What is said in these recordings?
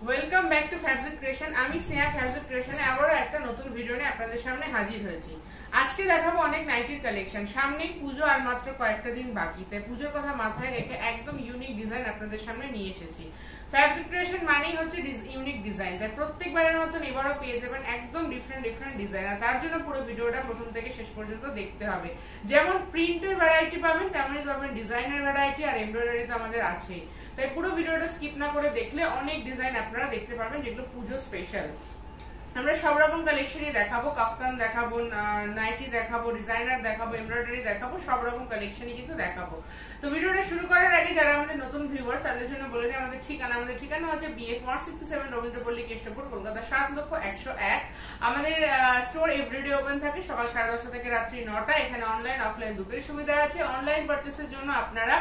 Welcome back to fabric creation. আমি Sneha fabric ক্রিয়েশনে আবারও একটা নতুন ভিডিও নিয়ে আপনাদের সামনে হাজির হয়েছি। আজকে দেখাবো অনেক নাইটির কালেকশন। সামনেই পুজো আর মাত্র কয়েকটা দিন বাকি, তাই পুজোর কথা মাথায় রেখে একদম ইউনিক ডিজাইন আপনাদের সামনে নিয়ে এসেছি। ফ্যাব্রিক ক্রিয়েশন মানেই হচ্ছে ইউনিক ডিজাইন, তাই প্রত্যেকবারের মতন এবারও পেয়ে যাবেন একদম ডিফারেন্ট ডিজাইন। আর তার জন্য পুরো ভিডিওটা প্রথম থেকে শেষ পর্যন্ত দেখতে হবে। যেমন প্রিন্টের ভ্যারাইটি পাবেন, তেমনই পাবেন ডিজাইনের ভ্যারাইটি, আর এমব্রয়ডারি তো আমাদের আছেই। তাই পুরো ভিডিওটা স্কিপ না করে দেখলে অনেক ডিজাইন আপনারা দেখতে পারবেন যেগুলো পুজো স্পেশাল। আমরা সব রকম কালেকশনই দেখাবো, কাফতান দেখাবো, নাইটি দেখাবো, ডিজাইনার দেখাবো, এমব্রয়ডারি দেখাবো, সব রকম কালেকশনই কিন্তু দেখাবো। তো ভিডিওটা শুরু করার আগে যারা আমাদের নতুন ভিউয়ার্স তাদের জন্য বলে দিই আমাদের ঠিকানা হচ্ছে BF 167 রবীন্দ্রপল্লী কেষ্টপুর, কলকাতা 7,01,001। আমাদের স্টোর এভরিডে ওপেন থাকে সকাল 10:30 থেকে রাত্রি 9টা। এখানে অনলাইন অফলাইন দুটোই সুবিধা আছে। অনলাইন পারচেসের জন্য আপনারা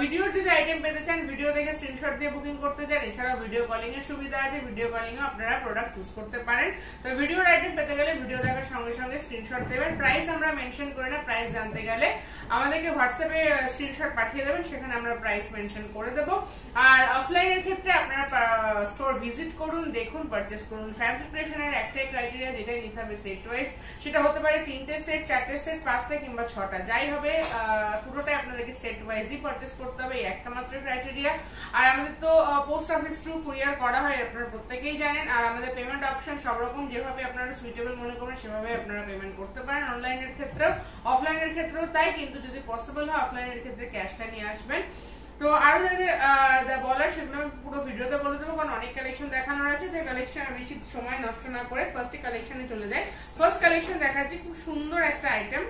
ভিডিওর যদি আইটেম পেতে চান, ভিডিও দেখে স্ক্রিনশট দিয়ে বুকিং করতে চান, এছাড়াও ভিডিও কলিং এর সুবিধা আছে। ভিডিও কলিং এও আপনারা প্রোডাক্ট চুজ করতে পারেন। তো ভিডিওর আইটেম পেতে গেলে ভিডিও দেখার সঙ্গে সঙ্গে স্ক্রিনশট দেবেন। প্রাইস আমরা মেনশন করে না, প্রাইস জানতে গেলে আমাদেরকে হোয়াটসঅ্যাপে স্ক্রিনশট পাঠিয়ে দেবেন, সেখানে আমরা প্রাইস মেনশন করে দেবো। আর অফলাইনের ক্ষেত্রে আপনারা স্টোর ভিজিট করুন, দেখুন, পারচেস করুন। ফ্যাব্রিক ক্রিয়েশনের একটাই ক্রাইটেরিয়া, যেটাই নিতে হবে সেট ওয়াইজ। সেটা হতে পারে 3টে সেট, 4টে সেট, 5টা কিংবা 6টা, যাই হবে পুরোটাই আপনাদেরকে সেট ওয়াইজই পারচেস করতে হবে, এই একটা মাত্র ক্রাইটেরিয়া। আর আমাদের তো পোস্ট অফিস থ্রু কুরিয়ার করা হয়, আপনারা প্রত্যেকেই জানেন। আর আমাদের পেমেন্ট অপশন সব রকম, যেভাবে আপনারা সুইটেবল মনে করেন সেভাবে আপনারা পেমেন্ট করতে পারেন, অনলাইনের ক্ষেত্রেও অফলাইনের ক্ষেত্রেও তাই। কিন্তু যদি পসিবল হয় অফলাইনের ক্ষেত্রে ক্যাশটা নিয়ে আসবেন। তো আরো যাদের বলার সেগুলো আমি পুরো ভিডিওতে বলে দেবো, কারণ অনেক কালেকশন দেখানোর আছে। তাই কালেকশন বেশি সময় নষ্ট না করে ফার্স্ট কালেকশনে চলে যায়। ফার্স্ট কালেকশন দেখাচ্ছি খুব সুন্দর একটা আইটেম,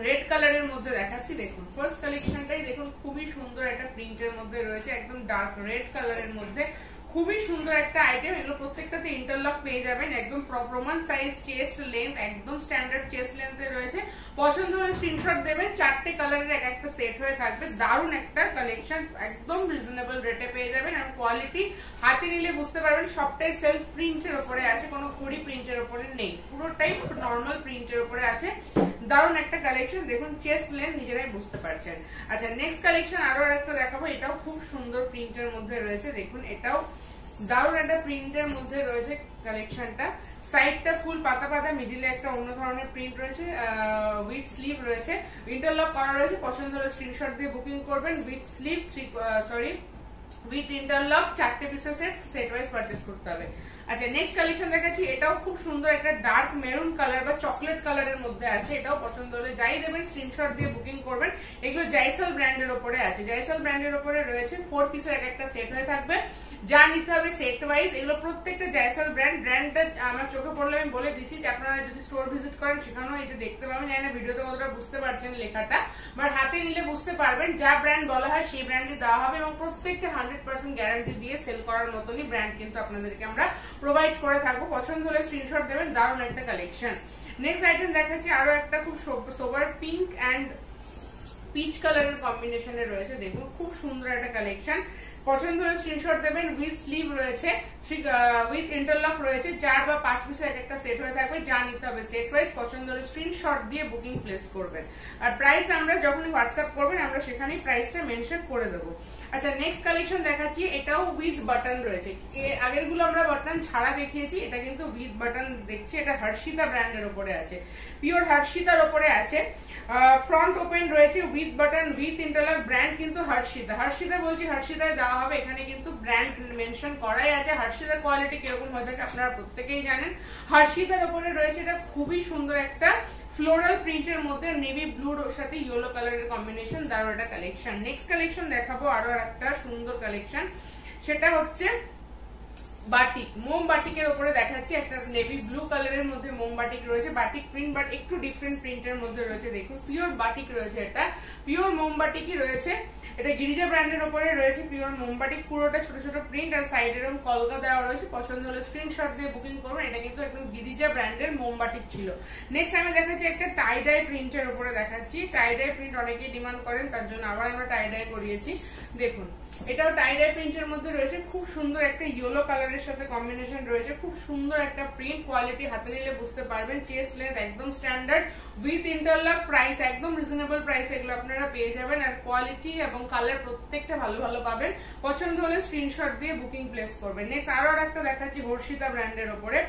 রেড কালারের মধ্যে দেখাচ্ছি। দেখুন ফার্স্ট কালেকশনটাই দেখুন, খুবই সুন্দর একটা প্রিন্টের মধ্যে রয়েছে, একদম ডার্ক রেড কালারের মধ্যে খুবই সুন্দর একটা আইটেম। এগুলো প্রত্যেকটাতে ইন্টারলক পেয়ে যাবেন, একদম প্রমাণ সাইজ, চেস্ট লেন্থ একদম স্ট্যান্ডার্ড চেস্ট লেন্থে রয়েছে। পছন্দ হলে স্ক্রিনশট দেবেন। 4টে কালারের এক একটা সেট হয়ে থাকবে। দারুণ একটা কালেকশন, একদম রিজনেবল রেটে পেয়ে যাবেন। আর কোয়ালিটি হাতে নিলে বুঝতে পারবেন সবটাই সেলফ প্রিন্টের উপরে আছে, কোনো খড়ি প্রিন্টের উপরে নেই, পুরোটাই নর্মাল প্রিন্টের উপরে আছে। দারুণ একটা কালেকশন, দেখুন চেস্ট লেন্থ নিজেরাই বুঝতে পারছেন। আচ্ছা নেক্সট কালেকশন আরো একটা দেখাবো, এটাও খুব সুন্দর প্রিন্টের মধ্যে রয়েছে। দেখুন এটাও দারুণ একটা প্রিন্টের মধ্যে রয়েছে কালেকশনটা। সাইডটা ফুল পাতা পাতা, মিডিলে একটা অন্য ধরনের প্রিন্ট রয়েছে, উইথ স্লিভ রয়েছে, ইন্টারলক করা রয়েছে। পছন্দ হলে স্ক্রিনশট দিয়ে বুকিং করবেন। উইথ স্লিভ উইথ ইন্টারলক 4টে পিসের সেট ওয়াইজ পারচেস করতে হবে। আচ্ছা নেক্সট কালেকশন দেখাচ্ছি, এটাও খুব সুন্দর একটা ডার্ক মেরুন কালার বা চকলেট কালারের মধ্যে আছে। এটাও পছন্দ হলে যাই দেবেন স্ক্রিনশট দিয়ে বুকিং করবেন। এগুলো জাইসাল ব্র্যান্ডের উপরে আছে, জাইসাল ব্র্যান্ডের উপরে রয়েছে। 4 পিসের এক একটা সেট হয়ে থাকবে, যা নিতে হবে সেট ওয়াইজ। এগুলো প্রত্যেকটা জাইসাল ব্র্যান্ডটা আমার চোখে পড়লে আমি বলে দিচ্ছি যে আপনারা যদি স্টোর ভিজিট করেন সেখানেও এটা দেখতে পাবেন। জানি না ভিডিওতে কতটা বুঝতে পারছেন লেখাটা, বাট হাতে নিলে বুঝতে পারবেন। যা ব্র্যান্ড বলা হয় সেই ব্র্যান্ডই দেওয়া হবে, এবং প্রত্যেকটা 100% গ্যারান্টি দিয়ে সেল করার মতনই ব্র্যান্ড কিন্তু আপনাদেরকে আমরা প্রোভাইড করে থাকবো। পছন্দ হলে স্ক্রিনশট দেবেন। দারুণ একটা কালেকশন। নেক্সট আইটেম দেখাচ্ছি, আরো একটা খুব সোবার পিঙ্ক অ্যান্ড পিচ কালারের কম্বিনেশনে রয়েছে। দেখুন খুব সুন্দর একটা কালেকশন। পছন্দ হলে স্ক্রিনশট দেবেন। উইথ স্লিভ রয়েছে, উইথ ইন্টারলক রয়েছে। 4 বা 5 পিসের একটা সেট হয়ে থাকবে, যা নিতে হবে সেট ওয়াইজ। পছন্দ হলে স্ক্রিনশট দিয়ে বুকিং প্লেস করবেন। আর প্রাইস আমরা যখনই হোয়াটসঅ্যাপ করবেন আমরা সেখানেই প্রাইসটা মেনশন করে দেবো। আচ্ছা নেক্সট কালেকশন দেখাচ্ছি, এটাও উইথ বাটন রয়েছে। আগের গুলো আমরা বাটন ছাড়া দেখিয়েছি, এটা কিন্তু উইথ বাটন দেখছি। এটা হর্ষিতা ব্র্যান্ডের উপরে আছে, পিওর হর্ষিতার উপরে আছে। ফ্রন্ট ওপেন রয়েছে, with button, with interlock. Brand কিন্তু হর্ষিতা বলছি, হর্ষিতায় দেওয়া হবে। এখানে কিন্তু ব্র্যান্ড মেনশন করাই আছে। হর্ষিতার কোয়ালিটি কিরকম হয়ে থাকে আপনারা প্রত্যেকেই জানেন। হর্ষিতার উপরে রয়েছে, এটা খুবই সুন্দর একটা ফ্লোরাল প্রিন্টের মধ্যে নেভি ব্লুর সাথে ইয়েলো কালারের কম্বিনেশন, দারুণ একটা কালেকশন। নেক্সট কালেকশন দেখাবো আরো একটা সুন্দর কালেকশন, সেটা হচ্ছে বাটিক, মোম বাটিকের উপরে দেখাচ্ছি। একটা নেভি ব্লু কালারের মধ্যে মোম বাটিক রয়েছে, বাটিক প্রিন্ট বাট একটু ডিফারেন্ট প্রিন্টের মধ্যে রয়েছে। দেখুন পিওর বাটিক রয়েছে, এটা পিওর মোম বাটিকই রয়েছে। এটা গিরিজা ব্র্যান্ডের উপরে রয়েছে, পিওর মোম বাটিক। পুরোটা ছোট ছোট প্রিন্ট আর সাইডে এরকম কলকা দেওয়া রয়েছে। পছন্দ হলে স্ক্রিনশট দিয়ে বুকিং করবেন। এটা কিন্তু একদম গিরিজা ব্র্যান্ডের মোম বাটিক ছিল। নেক্সট আমি দেখাচ্ছি একটা টাই ডাই প্রিন্টের উপরে দেখাচ্ছি। টাই ডাই প্রিন্ট অনেকেই ডিমান্ড করেন, তার জন্য আবার আমরা টাই ডাই করিয়েছি। দেখুন এটাও টাই ডাই প্রিন্টের মধ্যে রয়েছে, খুব সুন্দর একটা ইয়েলো কালারের সাথে কম্বিনেশন রয়েছে, খুব সুন্দর একটা প্রিন্ট, কোয়ালিটি হাতে নিলে বুঝতে পারবেন। চেস্ট লেন্থ একদম স্ট্যান্ডার্ড উইথ ইন্টারলক, প্রাইস একদম রিজনেবল প্রাইস এগুলো আপনারা পেয়ে যাবেন। আর কোয়ালিটি এবং কালার প্রত্যেকটা ভালো ভালো পাবেন। পছন্দ হলে স্ক্রিনশট দিয়ে বুকিং প্লেস করবেন। নেক্সট আরো একটা দেখাচ্ছি হর্ষিতা ব্র্যান্ডের উপরে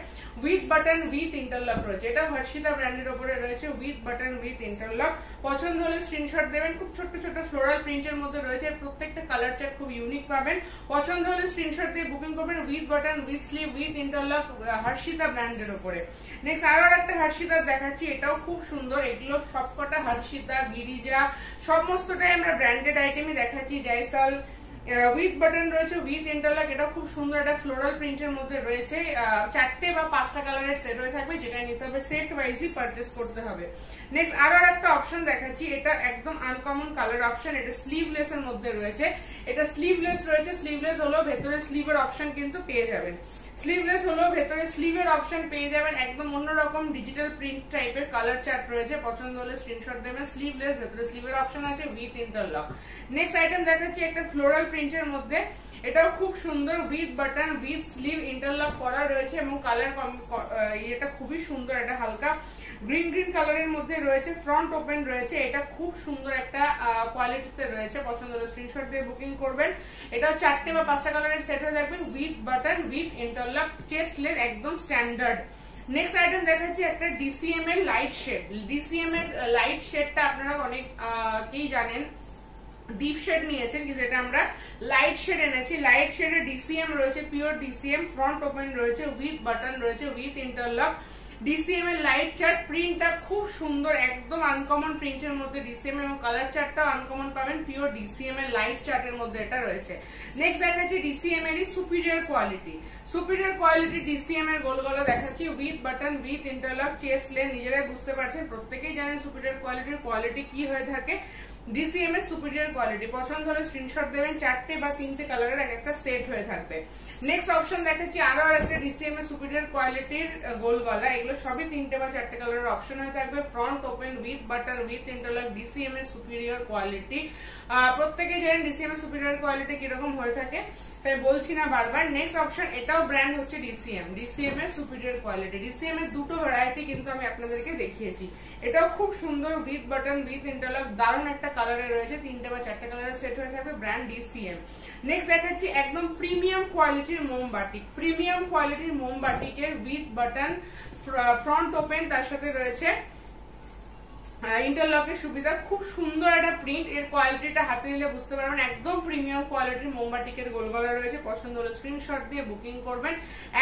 উইথ বাটন উইথ ইন্টারলক রয়েছে, এটা হর্ষিতা ব্র্যান্ডের উপরে রয়েছে উইথ বাটন উইথ ইন্টারলক। পছন্দ হলে স্ক্রিনশট দেবেন। খুব ছোট ছোট ফ্লোরাল প্রিন্টের মধ্যে রয়েছে, প্রত্যেকটা কালার চার্ট খুব ইউনিক পাবেন। পছন্দ হলে স্ক্রিনশট দিয়ে বুকিং করবেন with button with sleeve with interlock Harshitha ব্র্যান্ডের উপরে। নেক্সট আরো একটা হর্ষিতা দেখাচ্ছি, এটাও খুব সুন্দর। এগুলো সবকটা হর্ষিতা, গিরিজা সমস্তটাই আমরা ব্র্যান্ডেড আইটেমই দেখাচ্ছি। জয়সাল উইথ বাটন রয়েছে উইথ ইন্টারলক, এটা খুব সুন্দর একটা ফ্লোরাল প্রিন্টের মধ্যে রয়েছে। 4টে বা 5টা কালারের সেট হয়ে থাকবে, যেটা নিতে হবে সেট ওয়াইজই পারচেস করতে হবে। নেক্সট আরো একটা অপশন দেখাচ্ছি, এটা একদম আনকমন কালার অপশন, এটা স্লিভলেস এর মধ্যে রয়েছে। এটা স্লিভলেস রয়েছে, স্লিভলেস হলো ভেতরে স্লিভের অপশন কিন্তু পেয়ে যাবেন। স্লিভলেস হলো ভেতরে স্লিভের অপশন পেয়ে যাবেন, একদম অন্যরকম ডিজিটাল প্রিন্ট টাইপের কালার চার্ট রয়েছে। পছন্দ হলে স্ক্রিনশট দেবেন। স্লিভলেস, ভেতরে স্লিভের অপশন আছে উইথ ইন্টারলক। নেক্সট আইটেম দেখাচ্ছি একটা ফ্লোরাল প্রিন্টের মধ্যে, এটাও খুব সুন্দর with button with sleeve interlock করা রয়েছে এবং কালার এটা খুবই সুন্দর, এটা হালকা গ্রিন গ্রিন কালারের মধ্যে রয়েছে, ফ্রন্ট ওপেন রয়েছে, এটা খুব সুন্দর একটা কোয়ালিটিতে রয়েছে। পছন্দ হলে স্ক্রিনশট দিয়ে বুকিং করবেন। এটাও 4টে বা 5টা কালারের সেট হয়ে থাকবে with button with interlock, chest length একদম স্ট্যান্ডার্ড। নেক্সট আইটেম দেখাচ্ছি একটা ডিসিএম এর লাইট শেড। ডিসিএম এর লাইট শেডটা আপনারা অনেকেই জানেন, ডিপ শেড নিয়েছেন, কিন্তু এটা আমরা লাইট শেড এনেছি। লাইট শেডে ডিসিএম রয়েছে, পিওর ডিসিএম, ফ্রন্ট ওপেন রয়েছে উইথ বাটন রয়েছে উইথ ইন্টারলক। ডিসিএম এর লাইট চার্ট প্রিন্টটা খুব সুন্দর, একদম আনকমন প্রিন্টের মধ্যে ডিসিএম এবং কালার চার্টটাও আনকমন পাবেন। পিওর ডিসিএম এর লাইট চার্টের মধ্যে এটা রয়েছে। নেক্সট দেখাচ্ছি ডিসিএম এরই superior quality. Superior quality DCM এর গোল গলা দেখাচ্ছি with button with interlock, chest length নিজেরাই বুঝতে পারছেন, প্রত্যেকেই জানেন সুপিরিয়র কোয়ালিটির কোয়ালিটি কি হয়ে থাকে। ডিসিএম এর সুপিরিয়র কোয়ালিটি, পছন্দ হলে স্ক্রিনশট দেবেন। 4টে বা 3টে কালারের একটা সেট হয়ে থাকবে। নেক্সট অপশন দেখাচ্ছি আরো একটা ডিসিএম এর সুপিরিয়র কোয়ালিটির গোল গলা, এগুলো সবই 3টে বা 4টে কালারের অপশন হয়ে থাকবে। Front open with button with interlock, DCM এর সুপিরিয়র কোয়ালিটি। প্রত্যেকেই জানেন ডিসিএম এর সুপিরিয়র কোয়ালিটি কিরকম হয়ে থাকে, তাই বলছি না বারবার। নেক্সট অপশন, এটাও ব্র্যান্ড হচ্ছে ডিসিএম, ডিসিএম এর সুপিরিয়র কোয়ালিটি। ডিসিএম এর দুটো ভ্যারাইটি কিন্তু আমি আপনাদেরকে দেখিয়েছি। এটাও খুব সুন্দর উইথ বাটন উইথ ইন্টারলক, দারুণ একটা কালারে রয়েছে, 3টে বা 4টে কালারের সেট হয়ে থাকবে, ব্র্যান্ড ডিসিএম। নেক্সট দেখাচ্ছি একদম প্রিমিয়াম কোয়ালিটির মোমবাটিক। প্রিমিয়াম কোয়ালিটির মোমবাটিকের উইথ বাটন, ফ্রন্ট ওপেন, তার সাথে রয়েছে ইন্টারলকের সুবিধা। খুব সুন্দর একটা প্রিন্ট, এর কোয়ালিটিটা হাতে নিলে বুঝতে পারবেন, একদম প্রিমিয়াম কোয়ালিটির মোমবাটিকের গোলগলা রয়েছে। পছন্দ হলে স্ক্রিনশট দিয়ে বুকিং করবেন,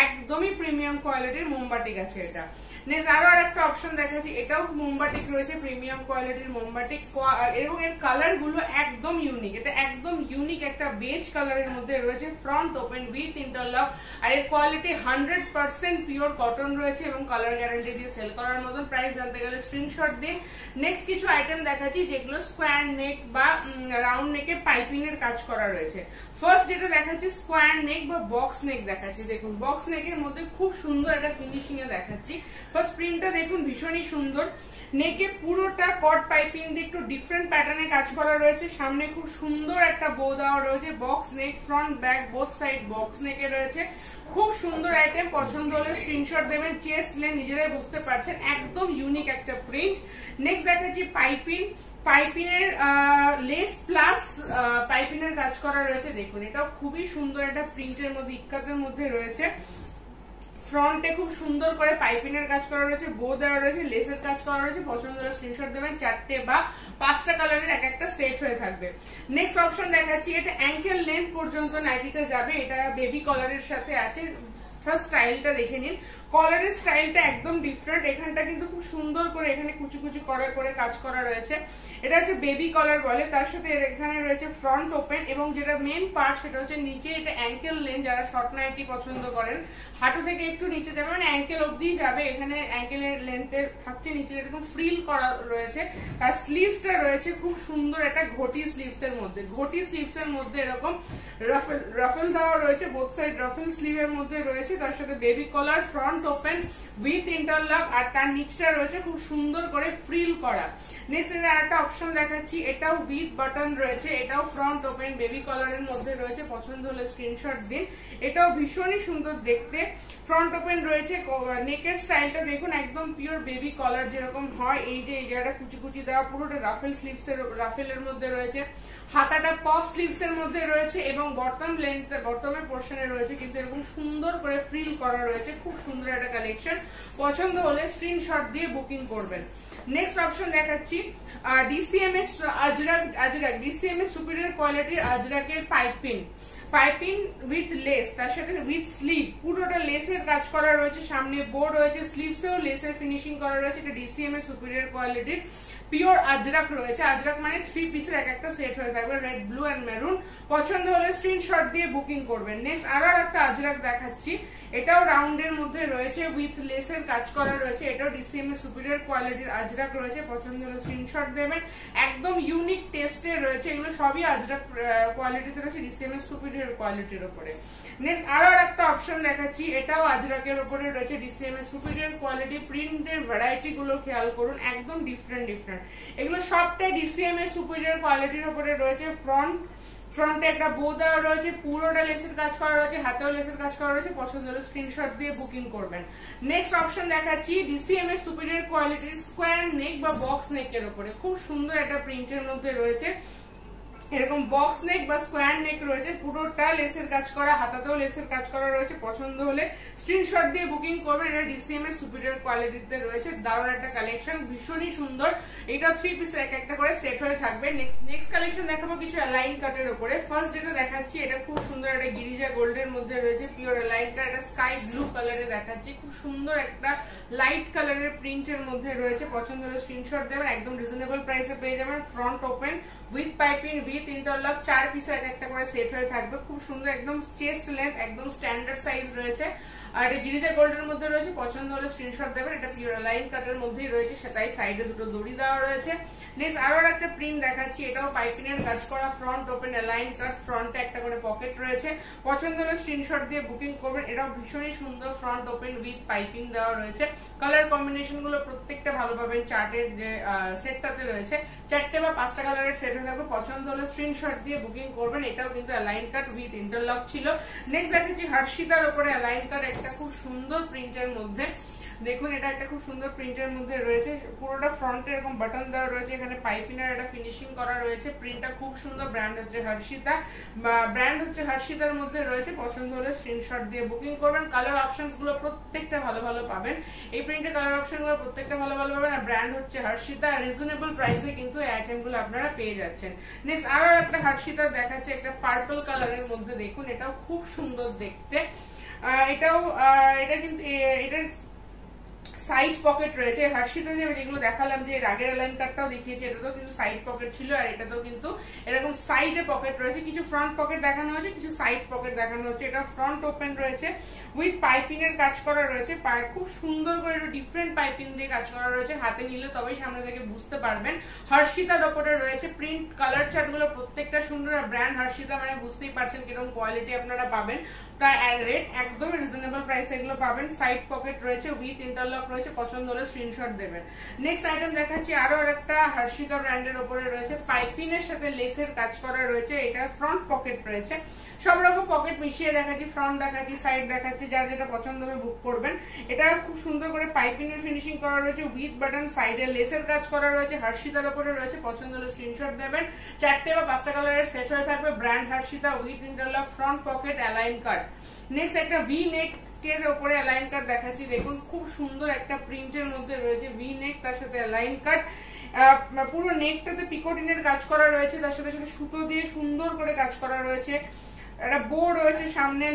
একদমই প্রিমিয়াম কোয়ালিটির মোমবাটিক আছে এটা। নেক্সট আরো একটা অপশন দেখাচ্ছি, এটাও মোমবাটিক রয়েছে, প্রিমিয়াম কোয়ালিটির মোমবাটিক এবং এর কালার গুলো একদম ইউনিক। এটা একদম ইউনিক একটা বেজ কালারের মধ্যে রয়েছে, ফ্রন্ট ওপেন উইথ ইন্টারলক, আর এর কোয়ালিটি 100% পিওর কটন রয়েছে এবং কালার গ্যারান্টি দিয়ে সেল করার মতন। প্রাইস জানতে গেলে স্ক্রিনশট দিয়ে। নেক্সট কিছু আইটেম দেখাচ্ছি যেগুলো স্কোয়ার নেক বা রাউন্ড নেকে পাইপিং এর কাজ করা রয়েছে। ফার্স্ট যেটা দেখাচ্ছি স্কোয়ার নেক বা বক্স নেক দেখাচ্ছি। দেখুন বক্স নেকের মধ্যে খুব সুন্দর একটা ফিনিশিং এ দেখাচ্ছি। ফার্স্ট প্রিন্টটা দেখুন ভীষণই সুন্দর, নেকে পুরোটা কট পাইপিং দিয়ে একটু ডিফারেন্ট প্যাটার্নে কাজ করা রয়েছে। সামনে খুব সুন্দর একটা বো দেওয়া রয়েছে, box neck, front back both side box নেকে রয়েছে। খুব সুন্দর আইটেম, পছন্দ হলে স্ক্রিনশট দেবেন। চেস্ট লেন্থ নিজেরাই বুঝতে পারছেন, একদম ইউনিক একটা প্রিন্ট। নেক্সট দেখাচ্ছি পাইপিং। পাইপিনের লেস প্লাস পাইপিনের কাজ করা রয়েছে। দেখুন এটাও খুবই সুন্দর একটা প্রিন্টের মধ্যে, ইক্কাতের মধ্যে রয়েছে। ফ্রন্টে খুব সুন্দর করে পাইপিনের কাজ করা রয়েছে, বো দেওয়া রয়েছে, লেসের কাজ করা রয়েছে। পছন্দ হলে স্ক্রিনশট দেবেন। 4টে বা 5টা কালারের এক একটা সেট হয়ে থাকবে। নেক্সট অপশন দেখাচ্ছি, এটা অ্যাঙ্কেল লেন্থ পর্যন্ত নাইটিটা যাবে, এটা বেবি কলারের সাথে আছে। ফার্স্ট স্টাইলটা দেখে নিন, কলারের স্টাইলটা একদম ডিফারেন্ট। এখানটা কিন্তু খুব সুন্দর করে এখানে কুচি কুচি করে কাজ করা রয়েছে। এটা হচ্ছে বেবি কলার বলে, তার সাথে এখানে রয়েছে ফ্রন্ট ওপেন এবং যেটা মেন পার্ট সেটা হচ্ছে নিচে, এটা অ্যাঙ্কেল লেন্থ। যারা শর্ট নাইটি পছন্দ করেন হাঁটু থেকে একটু নিচে যাবে, মানে অ্যাঙ্কেল অব্দি যাবে। এখানে অ্যাঙ্কেলের লেন্থে থাকছে, নিচে এরকম ফ্রিল করা রয়েছে। আর স্লিভসটা রয়েছে খুব সুন্দর একটা ঘটি স্লিভস এর মধ্যে। ঘটি স্লিভস এর মধ্যে এরকম রাফেল দেওয়া রয়েছে, বোথ সাইড রাফেল স্লিভের মধ্যে রয়েছে। তার সাথে baby collar, front open with interlock, আর তার নিচটা রয়েছে খুব সুন্দর করে ফ্রিল করা। নেক্সট এর আরেকটা অপশন দেখাচ্ছি, এটাও উইথ বাটন রয়েছে, এটাও ফ্রন্ট ওপেন বেবি কলারের মধ্যে রয়েছে, পছন্দ হলে স্ক্রিনশট দিন। এটাও ভীষণই সুন্দর দেখতে, ফ্রন্ট ওপেন রয়েছে। নেকের স্টাইলটা দেখুন একদম পিওর বেবি কলার যেরকম হয়, এই যে এই জায়গাটা কুচি কুচি দেওয়া, পুরোটা রাফেল স্লিভসের রাফেলের মধ্যে রয়েছে, হাতাটা পফ স্লিভস এর মধ্যে রয়েছে এবং বটম লেন্থ বটমের পোর্শনে রয়েছে কিন্তু এরকম সুন্দর করে ফ্রিল করা রয়েছে। খুব সুন্দর একটা কালেকশন, পছন্দ হলে স্ক্রিনশট দিয়ে বুকিং করবেন। নেক্সট অপশন দেখাচ্ছি ডিসিএম এর আজরাক ডিসিএম এর সুপিরিয়র কোয়ালিটির আজরাকের পাইপিং উইথ লেস, তার সাথে উইথ স্লিভ, পুরোটা লেসের কাজ করা রয়েছে, সামনে বো রয়েছে, স্লিভসেও লেসের ফিনিশিং করা রয়েছে। এটা ডিসিএম এর সুপিরিয়র কোয়ালিটির পিওর আজরাক রয়েছে। আজরাক মানে 3 পিসের এক একটা সেট হয়ে থাকবে, রেড, ব্লু এন্ড মেরুন। পছন্দ হলে স্ক্রিনশট দিয়ে বুকিং করবেন। নেক্সট আরো একটা আজরাক দেখাচ্ছি, এটাও রাউন্ডের মধ্যে রয়েছে, উইথ লেসের কাজ করা রয়েছে, এটাও ডিসিএম এর সুপিরিয়র কোয়ালিটির আজরাক রয়েছে, পছন্দ হলে স্ক্রিনশট দেবেন। একদম ইউনিক টেস্টে রয়েছে, এগুলো সবই আজরাক কোয়ালিটিতে রয়েছে, ডিসিএম এর সুপিরিয়র কোয়ালিটির উপরে। নেক্সট আরো একটা অপশন দেখাচ্ছি, এটাও আজরাকের উপরে রয়েছে, ডিসিএম এর সুপিরিয়র কোয়ালিটি। প্রিন্টের ভ্যারাইটি গুলো খেয়াল করুন, একদম ডিফারেন্ট। এগুলো সবটাই ডিসিএম এর সুপিরিয়র কোয়ালিটির উপরে রয়েছে। ফ্রন্টে একটা বো দেওয়া রয়েছে, পুরোটা লেসের কাজ করা রয়েছে, হাতেও লেসের কাজ করা রয়েছে, পছন্দ হলে স্ক্রিনশট দিয়ে বুকিং করবেন। নেক্সট অপশন দেখাচ্ছি ডিসিএম এর সুপিরিয়র কোয়ালিটির স্কোয়ার নেক বা বক্স নেকের উপরে, খুব সুন্দর একটা প্রিন্টের মধ্যে রয়েছে। এরকম বক্স নেক বা স্কোয়ার নেক রয়েছে, পুরোটা লেসের কাজ করা, হাতাতেও লেসের কাজ করা রয়েছে, পছন্দ হলে স্ক্রিনশট দিয়ে বুকিং করবেন। এটা ডিসিএম এর সুপিরিয়র কোয়ালিটিতে রয়েছে, দারুণ একটা কালেকশন, ভীষণই সুন্দর। এটা 3 পিস এক একটা করে সেট হয়ে থাকবে। নেক্সট কালেকশন দেখাবো কিছু অ্যালাইন কাটের উপরে। ফার্স্ট যেটা দেখাচ্ছি, এটা খুব সুন্দর একটা গিরিজা গোল্ডের মধ্যে রয়েছে, পিওর অ্যালাইন কাট। এটা স্কাই ব্লু কালারে দেখাচ্ছি, খুব সুন্দর একটা লাইট কালারের প্রিন্টের মধ্যে রয়েছে, পছন্দ হলে স্ক্রিনশট দেবেন। একদম রিজনেবল প্রাইসে পেয়ে যাবেন। Front open with piping with interlock, 4 piece এক একটা করে সেট হয়ে থাকবে, খুব সুন্দর, একদম চেস্ট লেন্থ, একদম স্ট্যান্ডার্ড সাইজ রয়েছে। আর এটা গিরিজা গোল্ডের মধ্যে রয়েছে, পছন্দ হলে স্ক্রিনশট দেবেন। এটা পিওর লাইন কাটের মধ্যেই রয়েছে, সেটাই সাইডে দুটো দড়ি দেওয়া রয়েছে। নেক্সট আরো একটা প্রিন্ট দেখাচ্ছি, এটাও পাইপিং এর কাজ করা, ফ্রন্ট ওপেন লাইন কাট, ফ্রন্টে একটা করে পকেট রয়েছে, পছন্দ হলে স্ক্রিনশট দিয়ে বুকিং করবেন। এটাও ভীষণই সুন্দর, ফ্রন্ট ওপেন উইথ পাইপিং দেওয়া রয়েছে। কালার কম্বিনেশন গুলো প্রত্যেকটা ভালো পাবেন, চার্টের যে সেটটাতে রয়েছে 4টে বা 5টা কালারের সেট হয়ে থাকবে, পছন্দ হলে স্ক্রিনশট দিয়ে বুকিং করবেন। এটাও কিন্তু অ্যালাইন কাট উইথ ইন্টারলক ছিল। নেক্সট দেখাচ্ছি হর্ষিতার উপরে অ্যালাইন কাট, একটা খুব সুন্দর প্রিন্টের মধ্যে, দেখুন এটা একটা খুব সুন্দর প্রিন্টের মধ্যে রয়েছে, পুরোটা ফ্রন্টে এরকম বাটন দেওয়া রয়েছে, এখানে পাইপিনার একটা ফিনিশিং করা রয়েছে। প্রিন্টটা খুব সুন্দর, ব্র্যান্ড হচ্ছে হর্ষিতার মধ্যে রয়েছে, পছন্দ হলে স্ক্রিনশট দিয়ে বুকিং করবেন। কালার অপশনস গুলো প্রত্যেকটা ভালো ভালো পাবেন, এই প্রিন্টের কালার অপশন গুলো প্রত্যেকটা ভালো ভালো পাবেন। আর ব্র্যান্ড হচ্ছে হর্ষিতা, রিজনেবল প্রাইসে কিন্তু এই আইটেম গুলো আপনারা পেয়ে যাচ্ছেন। নেক্সট আরো একটা হর্ষিতা দেখাচ্ছে, একটা পার্পল কালারের মধ্যে, দেখুন এটাও খুব সুন্দর দেখতে। এটা কিন্তু এটার সাইড পকেট রয়েছে। হর্ষিতা যেগুলো দেখালাম, যে রাগের অ্যালাইন কাটটাও দেখিয়েছে, এটাতেও কিন্তু সাইড পকেট ছিল, আর এটাতেও কিন্তু এরকম সাইডে পকেট রয়েছে। কিছু ফ্রন্ট পকেট দেখানো হয়েছে, কিছু সাইড পকেট দেখানো হচ্ছে। এটা ফ্রন্ট ওপেন রয়েছে, উইথ পাইপিং এর কাজ করা রয়েছে, খুব সুন্দর করে ডিফারেন্ট পাইপিং দিয়ে কাজ করা রয়েছে, হাতে নিলে তবেই সামনে থেকে বুঝতে পারবেন। হর্ষিতার ওপরে রয়েছে, প্রিন্ট কালার চার্ট গুলো প্রত্যেকটা সুন্দর, আর ব্র্যান্ড হর্ষিতা মানে বুঝতেই পারছেন কিরকম কোয়ালিটি আপনারা পাবেন। তাই রেট একদম রিজনেবল প্রাইস এগুলো পাবেন। সাইড পকেট রয়েছে, উইথ ইন্টারলক রয়েছে, পছন্দ হলে স্ক্রিনশট দেবেন। নেক্সট আইটেম দেখাচ্ছি, আরো একটা হর্ষিতা ব্র্যান্ডের উপরে রয়েছে, পাইপিং এর সাথে লেসের কাজ করা রয়েছে। এটা ফ্রন্ট পকেট রয়েছে, সব রকম পকেট মিশিয়ে দেখাচ্ছি, ফ্রন্ট দেখাচ্ছি, সাইড দেখাচ্ছি, যার যেটা পছন্দ হবে বুক করবেন। এটা খুব সুন্দর করে পাইপিং এর ফিনিশিং করা রয়েছে, উইথ বাটন, সাইডে লেসের কাজ করা রয়েছে, হর্ষিতার উপরে রয়েছে, পছন্দ হলে স্ক্রিনশট দেবেন। 4টে বা 5টা কালারের সেট হয়ে থাকবে, brand Harshitha, with interlock, front pocket, align cut. Next একটা ভি নেক এর উপরে অ্যালাইন কাট দেখাচ্ছি, দেখুন খুব সুন্দর একটা প্রিন্টের মধ্যে রয়েছে, ভি নেক, তার সাথে অ্যালাইন কাট। পুরো নেকটাতে পিকোটিনের কাজ করা রয়েছে, তার সাথে সাথে সুতো দিয়ে সুন্দর করে কাজ করা রয়েছে। একটা বো রয়েছে সামনে,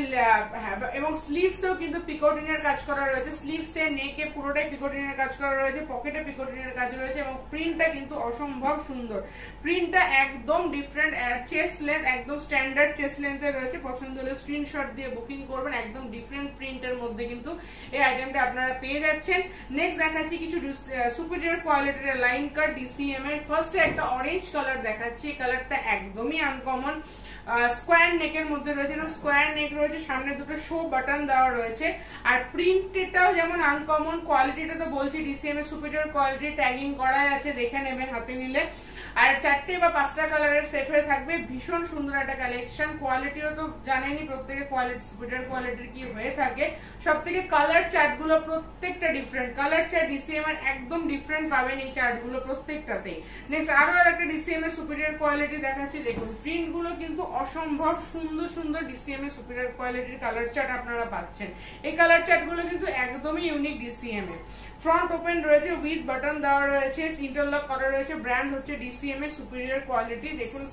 এবং স্লিভসেও কিন্তু পিকোটিনের কাজ করা রয়েছে। স্লিভসে নেকে পুরোটাই পিকোটিনের কাজ করা রয়েছে, পকেটে পিকোটিনের কাজ রয়েছে, এবং প্রিন্টটা কিন্তু অসম্ভব সুন্দর। প্রিন্টটা একদম ডিফারেন্ট, চেস্ট লেন্থ একদম স্ট্যান্ডার্ড চেস্ট লেন্থে রয়েছে, পছন্দ হলে স্ক্রিনশট দিয়ে বুকিং করবেন। একদম ডিফারেন্ট প্রিন্টের মধ্যে কিন্তু এই আইটেমটা আপনারা পেয়ে যাচ্ছেন। নেক্সট দেখাচ্ছি কিছু সুপিরিয়র কোয়ালিটির লাইন কাট ডিসিএম এর। ফার্স্টে একটা অরেঞ্জ কালার দেখাচ্ছি, এই কালারটা একদমই আনকমন, স্কোয়ার নেকের মধ্যে রয়েছে, স্কোয়ার নেক রয়েছে, সামনে দুটো শো বাটন দেওয়া রয়েছে। আর প্রিন্টটাও যেমন আনকমন, কোয়ালিটিটা তো বলছি ডিসিএম এর সুপিরিয়র কোয়ালিটি, ট্যাগিং করাই আছে, দেখে নেবেন হাতে নিলে। আর 4টে বা 5টা কালারের সেট হয়ে থাকবে, ভীষণ সুন্দর একটা কালেকশন। কোয়ালিটিও তো জানেনই প্রত্যেকে কোয়ালিটি সুপিরিয়র কোয়ালিটির কি হয়ে থাকে। সব থেকে কালার চার্ট গুলো প্রত্যেকটা ডিফারেন্ট, কালার চার্ট ডিসিএম এর একদম ডিফারেন্ট পাবেন এই চার্ট গুলো প্রত্যেকটাতেই। নেক্সট আরো একটা ডিসিএম এর সুপিরিয়র কোয়ালিটি দেখাচ্ছি, দেখুন প্রিন্ট গুলো কিন্তু অসম্ভব সুন্দর সুন্দর ডিসিএম এর সুপিরিয়র কোয়ালিটির কালার চার্ট আপনারা পাচ্ছেন। এই কালার চার্ট গুলো কিন্তু একদমই ইউনিক ডিসিএম এর। ফ্রন্ট ওপেন রয়েছে, উইথ বাটন দেওয়া রয়েছে, ইন্টারলক করা রয়েছে, ব্র্যান্ড হচ্ছে ডিসিএম এর সুপিরিয়র কোয়ালিটি। দেখুন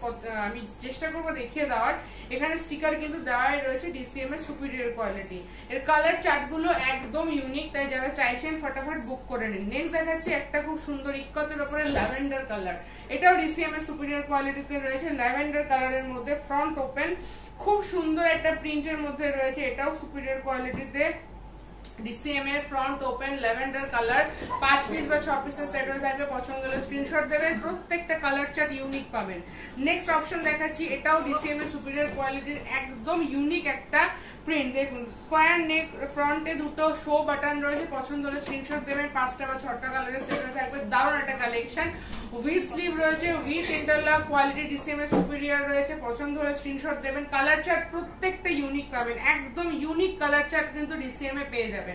আমি চেষ্টা করবো দেখিয়ে দেওয়ার, এখানে স্টিকার কিন্তু দেওয়াই রয়েছে ডিসিএম এর সুপিরিয়র কোয়ালিটি। এর কালার চার্ট গুলো একদম ইউনিক, তাই যারা চাইছেন ফটাফট বুক করে নিন। নেক্সট দেখাচ্ছি একটা খুব সুন্দর ইক্কতের উপরে ল্যাভেন্ডার কালার, এটাও ডিসিএম এর সুপিরিয়র কোয়ালিটিতে রয়েছে। ল্যাভেন্ডার কালারের মধ্যে ফ্রন্ট ওপেন, খুব সুন্দর একটা প্রিন্টের মধ্যে রয়েছে, এটাও সুপিরিয়র কোয়ালিটিতে। ডিসিএম এর front open lavender colour, 5 piece বা 6 পিসের সেট হয়ে থাকে, পছন্দ হলে স্ক্রিনশট দেবেন, প্রত্যেকটা কালার চার্ট ইউনিক পাবেন। নেক্সট অপশন দেখাচ্ছি, এটাও ডিসিএম এর সুপিরিয়র কোয়ালিটির একদম ইউনিক একটা প্রিন্ট। দেখুন স্কোয়ার নেক, ফ্রন্টে দুটো শো বাটন রয়েছে, পছন্দ হলে স্ক্রিনশট দেবেন, 5টা বা 6টা কালারের সেট হয়ে থাকবে, দারুণ একটা কালেকশন। উইথ স্লিভ রয়েছে, উইথ ইন্টারলক, কোয়ালিটি ডিসিএম এর সুপিরিয়র রয়েছে, পছন্দ হলে স্ক্রিনশট দেবেন। কালার চার্ট প্রত্যেকটা ইউনিক পাবেন, একদম ইউনিক কালার চার্ট কিন্তু ডিসিএম এ পেয়ে যাবেন।